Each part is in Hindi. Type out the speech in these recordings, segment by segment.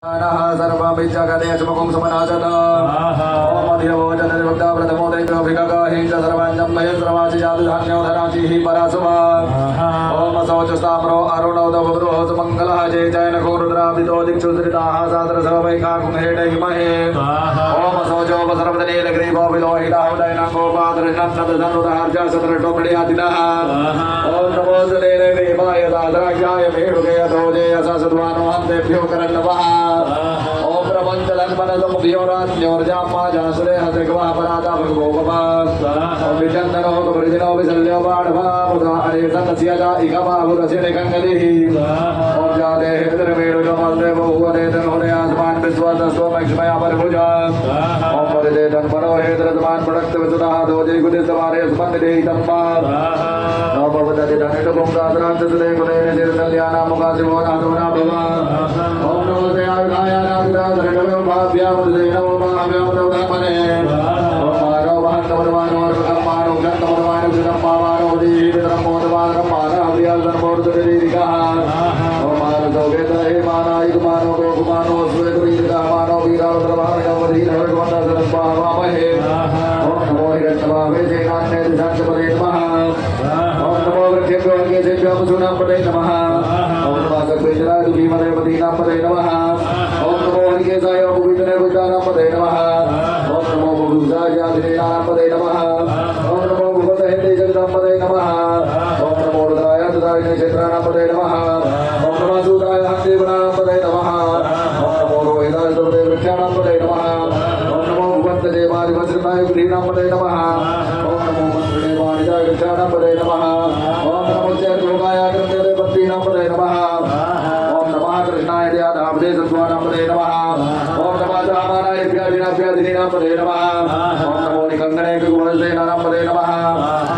सर्वमिच्छागदेशमुखं समनाचत ओम अधिवचननिरुक्ताव्रतमो दैव्योभिगहिं च सर्वाञ्जं महेश्वरवाचि जातुधान्यो धराचिः परासुमा ओम शौचस्ताम्रो अरुणोदवरुहो सुमङ्गलः जय जयनखो रुद्राभितो दिक्षु श्रिताः सादरसवैकाकुंहेटैमहे ओम शौचोपसर्वदनीलग्रीवो विलोहिताहुदयनङ्गोपादृष्णन्दधनुरहर्ज सदृष्टोमृडियादिनः ओम नमो सुलेलग्रीवाय दाद्राक्षाय मेढुकेयधोजेय ससद्वानो हन्तेभ्यो करन्नवः ओम प्रपंचलन्मनसमुभियोराज्ञोर्जाम्मा जासुरे हसगवा परादा भगवो भवा ओम विचन्दनो कवृदिनो विसल्यो बाढवा मुदा अरेसनस्यजा इकमाहुरसिने गङ्गलिः ओम जाते हितरमेरुजमल्देव हुवदेतन हुनयास्मान् विश्वतस्वमक्षमया परभुजा ओम परिदेतन मनोहेतरतमान् पडक्त विसुतः दोजै गुदिस्तवारे स्पन्दिदेहि तम्मा नमो भवदति धनिटुकुं दासरान्तसुदे कुलेन चिरकल्याणां मुखासिवो नादुना भवा ओम नमो देवाय धरणो भाव्यामुदे नमो महाव्यामुदवदमने ओम मारो महन्तवदमानो अर्पकम्मानो गन्तवदमानो कृतम्मावानो दीहितरमोदमानो मानव्याल्धर्मोर्दुरीरिकः ओम मारो सौगेतहे मानायुमानो गोकुमानो स्वेतुरीरिकः मानो वीरावद्रवाणयो वदीनवर्गवन्दसरस्वामहे ओम नमो हिरण्यभावे जैनान्ये दिशांशपदे नमः ओम नमो वृक्षेभ्यो अर्घ्येभ्यो वसुनापदे नमः ओम नमः सर्वेश्वराय भीमदेवदीनापदे नमः ओम नमो हरिकेशाय भूवितने भुजानापदे नमः ओम नमो भुजाय आदिनापदे नमः ओम नमो भूपतहेते जगदापदे नमः ओम नमो रुद्राय सुदाय क्षेत्रानापदे नमः ओम नमः सूदाय हंदेवनापदे नमः ओम नमो रोहिताय सुदे वृक्षानापदे नमः ओम नमो भुवन्तदेवादिवज्रनाय गृहीणापदे नमः ओम नमो मंत्रिदेवानिजाय वृक्षानापदे नमः ओम नमो चैर्भोगाय ग्रन्थदेवतीनापदे नमः ओम नमः कृष्णाय दयाधामदे सत्त्वानापदे नमः ओम नमः रामानाय प्यादिनापदे नमः ओम नमो निकंगणे कुवलसेनापदे नमः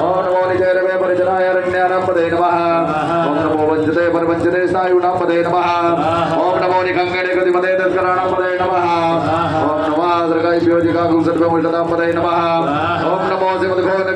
ओम नमो निजैरवे परिजनाय अरण्यानापदे नमः ओम नमो वंचते परवंचते स्नायुनापदे नमः ओम नमो निकंगणे गतिमते तस्कराणापदे नमः ओम नमः सर्गाय प्योजिका कुसर्वमुष्टनापदे नमः ओम नमो श्रीमद्भगवते